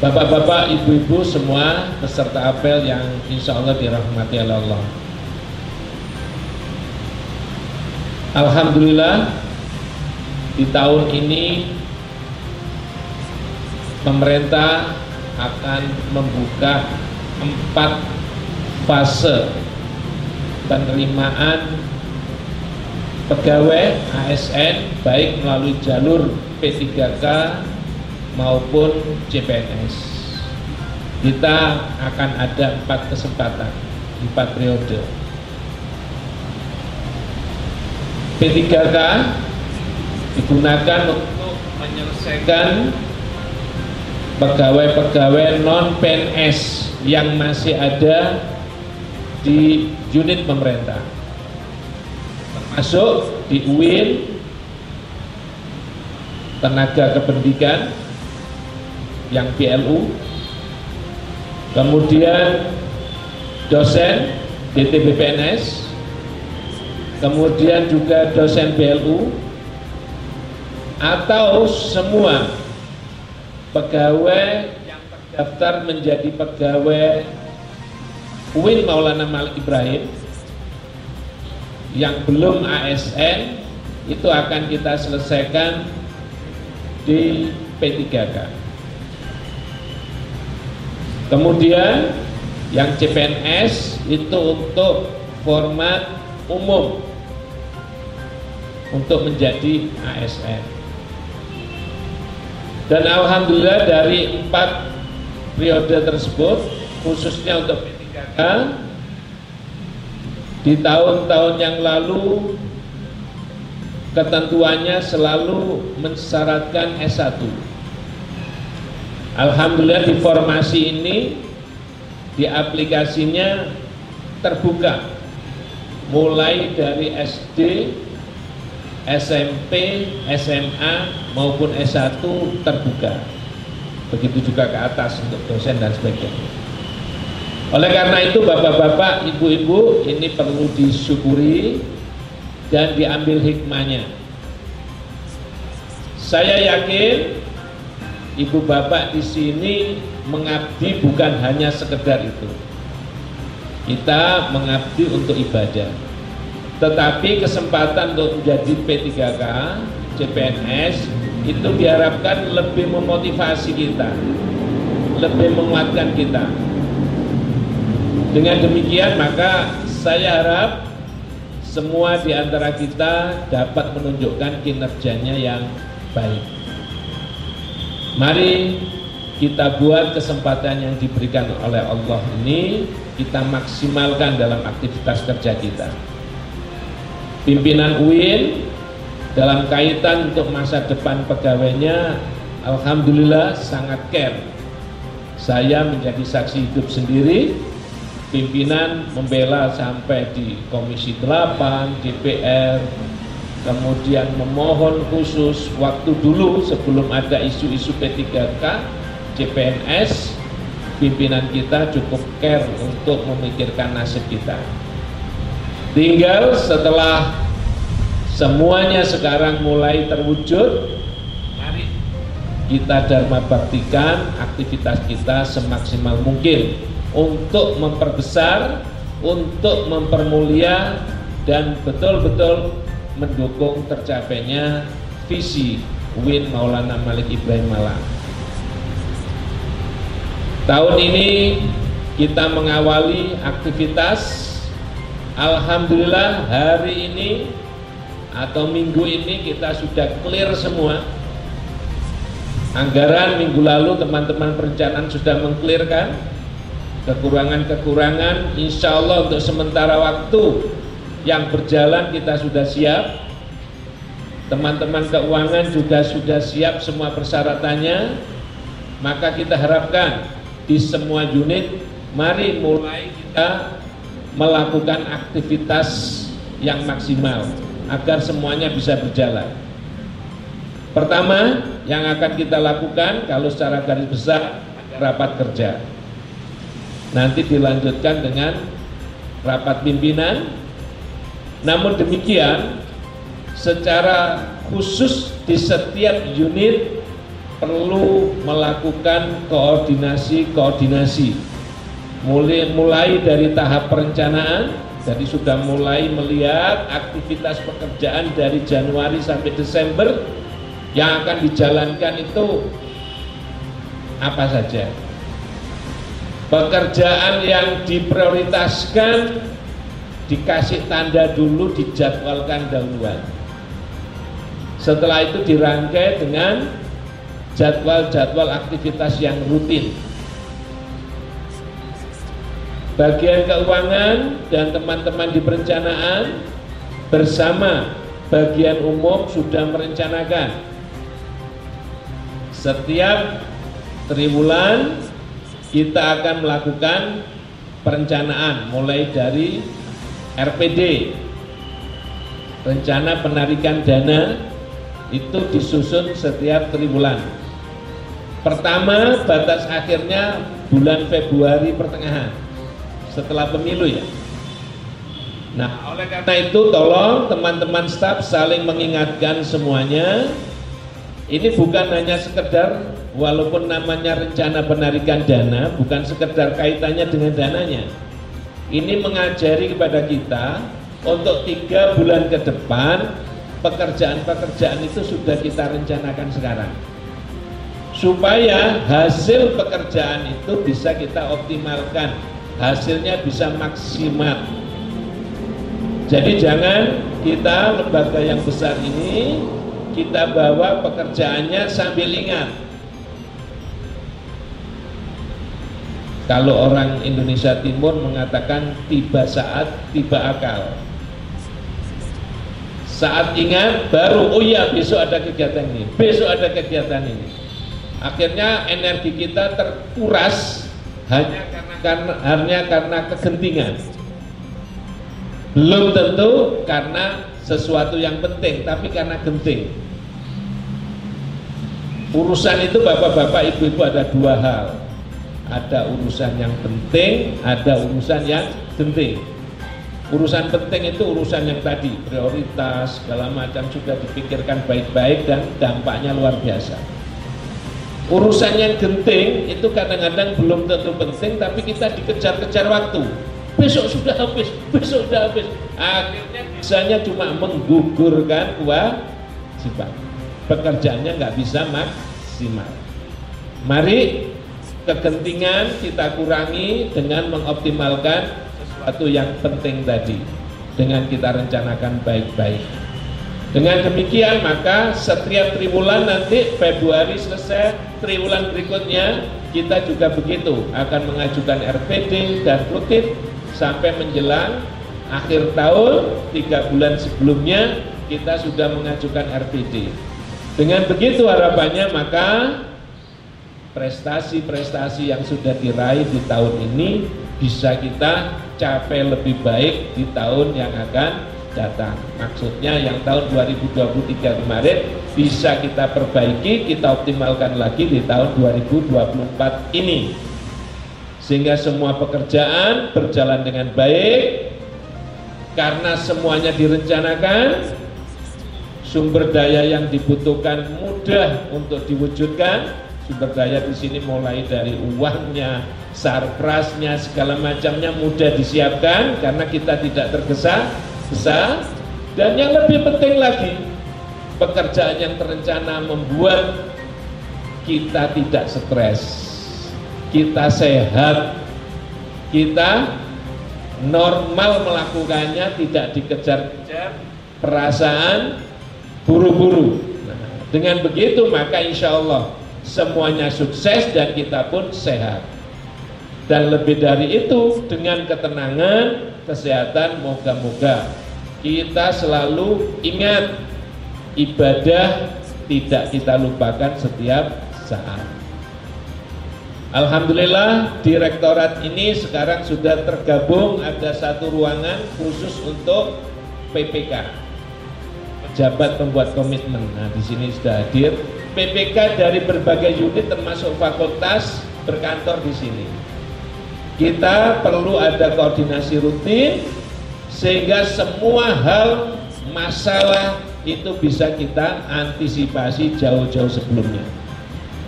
Bapak-bapak, ibu-ibu semua peserta apel yang insya Allah dirahmati oleh Allah. Alhamdulillah di tahun ini pemerintah akan membuka 4 fase penerimaan pegawai ASN baik melalui jalur P3K maupun CPNS. Kita akan ada 4 kesempatan, 4 periode. P3K digunakan untuk menyelesaikan pegawai-pegawai non PNS yang masih ada di unit pemerintah, termasuk di UIN, tenaga kependidikan yang PLU, kemudian dosen DTB PNS, kemudian juga dosen BLU, atau semua pegawai yang terdaftar menjadi pegawai UIN Maulana Malik Ibrahim yang belum ASN, itu akan kita selesaikan di P3K. Kemudian yang CPNS itu untuk format umum untuk menjadi ASN. Dan alhamdulillah dari 4 periode tersebut, khususnya untuk P3K, di tahun-tahun yang lalu ketentuannya selalu mensyaratkan S1. Alhamdulillah di formasi ini, di aplikasinya terbuka mulai dari SD, SMP, SMA maupun S1 terbuka. Begitu juga ke atas untuk dosen dan sebagainya. Oleh karena itu bapak-bapak, ibu-ibu, ini perlu disyukuri dan diambil hikmahnya. Saya yakin ibu bapak di sini mengabdi bukan hanya sekedar itu. Kita mengabdi untuk ibadah. Tetapi kesempatan untuk menjadi P3K, CPNS itu diharapkan lebih memotivasi kita, lebih menguatkan kita. Dengan demikian maka saya harap semua di antara kita dapat menunjukkan kinerjanya yang baik. Mari kita buat kesempatan yang diberikan oleh Allah ini, kita maksimalkan dalam aktivitas kerja kita. Pimpinan UIN dalam kaitan untuk masa depan pegawainya, alhamdulillah sangat care. Saya menjadi saksi hidup sendiri, pimpinan membela sampai di Komisi 8, DPR, kemudian memohon khusus waktu dulu sebelum ada isu-isu P3K, CPNS, pimpinan kita cukup care untuk memikirkan nasib kita. Tinggal setelah semuanya sekarang mulai terwujud, mari kita dharma baktikan aktivitas kita semaksimal mungkin untuk memperbesar, untuk mempermulia dan betul-betul mendukung tercapainya visi UIN Maulana Malik Ibrahim Malang. Tahun ini kita mengawali aktivitas, alhamdulillah hari ini atau minggu ini kita sudah clear semua. Anggaran minggu lalu teman-teman perencanaan sudah mengclearkan kekurangan-kekurangan. Insya Allah untuk sementara waktu yang berjalan kita sudah siap. Teman-teman keuangan juga sudah siap semua persyaratannya. Maka kita harapkan di semua unit, mari mulai kita melakukan aktivitas yang maksimal agar semuanya bisa berjalan. Pertama yang akan kita lakukan, kalau secara garis besar, rapat kerja. Nanti dilanjutkan dengan rapat pimpinan. Namun demikian, secara khusus di setiap unit perlu melakukan koordinasi mulai dari tahap perencanaan. Jadi sudah mulai melihat aktivitas pekerjaan dari Januari sampai Desember yang akan dijalankan itu apa saja. Pekerjaan yang diprioritaskan dikasih tanda dulu, dijadwalkan dahuluan. Setelah itu dirangkai dengan jadwal-jadwal aktivitas yang rutin. Bagian keuangan dan teman-teman di perencanaan bersama bagian umum sudah merencanakan setiap triwulan kita akan melakukan perencanaan mulai dari RPD, rencana penarikan dana, itu disusun setiap triwulan. Pertama batas akhirnya bulan Februari pertengahan setelah pemilu ya. Nah, oleh karena itu tolong teman-teman staf saling mengingatkan semuanya. Ini bukan hanya sekedar, walaupun namanya rencana penarikan dana, bukan sekedar kaitannya dengan dananya. Ini mengajari kepada kita untuk 3 bulan ke depan pekerjaan-pekerjaan itu sudah kita rencanakan sekarang, supaya hasil pekerjaan itu bisa kita optimalkan, hasilnya bisa maksimal. Jadi jangan kita lembaga yang besar ini kita bawa pekerjaannya sambil ingat. Kalau orang Indonesia Timur mengatakan tiba saat, tiba akal. Saat ingat baru, oh iya besok ada kegiatan ini, besok ada kegiatan ini. Akhirnya energi kita terkuras hanya karena kegentingan. Belum tentu karena sesuatu yang penting, tapi karena genting. Urusan itu bapak-bapak, ibu-ibu ada 2 hal. Ada urusan yang penting, ada urusan yang genting. Urusan penting itu urusan yang tadi, prioritas, segala macam sudah dipikirkan baik-baik dan dampaknya luar biasa. Urusan yang genting itu kadang-kadang belum tentu penting, tapi kita dikejar-kejar waktu. Besok sudah habis, besok sudah habis. Akhirnya bisanya cuma menggugurkan kewajiban. Pekerjaannya nggak bisa maksimal. Mari kegentingan kita kurangi dengan mengoptimalkan sesuatu yang penting tadi, dengan kita rencanakan baik-baik. Dengan demikian maka setiap triwulan nanti Februari selesai, triwulan berikutnya kita juga begitu akan mengajukan RPD dan rutin sampai menjelang akhir tahun. 3 bulan sebelumnya kita sudah mengajukan RPD. Dengan begitu harapannya maka prestasi-prestasi yang sudah diraih di tahun ini bisa kita capai lebih baik di tahun yang akan datang. Maksudnya yang tahun 2023 kemarin bisa kita perbaiki, kita optimalkan lagi di tahun 2024 ini, sehingga semua pekerjaan berjalan dengan baik karena semuanya direncanakan. Sumber daya yang dibutuhkan mudah untuk diwujudkan. Sumber daya di sini mulai dari uangnya, sarprasnya, segala macamnya mudah disiapkan karena kita tidak tergesa-gesa. Dan yang lebih penting lagi, pekerjaan yang terencana membuat kita tidak stres, kita sehat, kita normal melakukannya, tidak dikejar-kejar perasaan buru-buru. Nah, dengan begitu maka insya Allah semuanya sukses dan kita pun sehat. Dan lebih dari itu, dengan ketenangan, kesehatan, moga-moga kita selalu ingat ibadah tidak kita lupakan setiap saat. Alhamdulillah direktorat ini sekarang sudah tergabung, ada 1 ruangan khusus untuk PPK, pejabat pembuat komitmen. Nah, di sini sudah hadir PPK dari berbagai unit termasuk fakultas berkantor di sini. Kita perlu ada koordinasi rutin sehingga semua hal masalah itu bisa kita antisipasi jauh-jauh sebelumnya.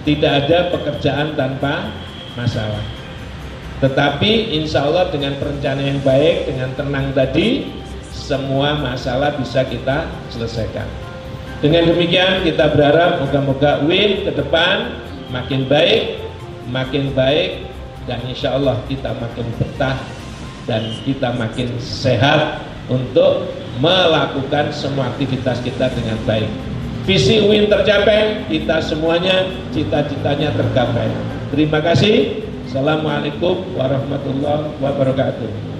Tidak ada pekerjaan tanpa masalah. Tetapi insya Allah dengan perencanaan yang baik, dengan tenang tadi, semua masalah bisa kita selesaikan. Dengan demikian kita berharap moga-moga UIN ke depan makin baik, dan insya Allah kita makin betah dan kita makin sehat untuk melakukan semua aktivitas kita dengan baik. Visi UIN tercapai, kita semuanya cita-citanya tercapai. Terima kasih. Assalamualaikum warahmatullahi wabarakatuh.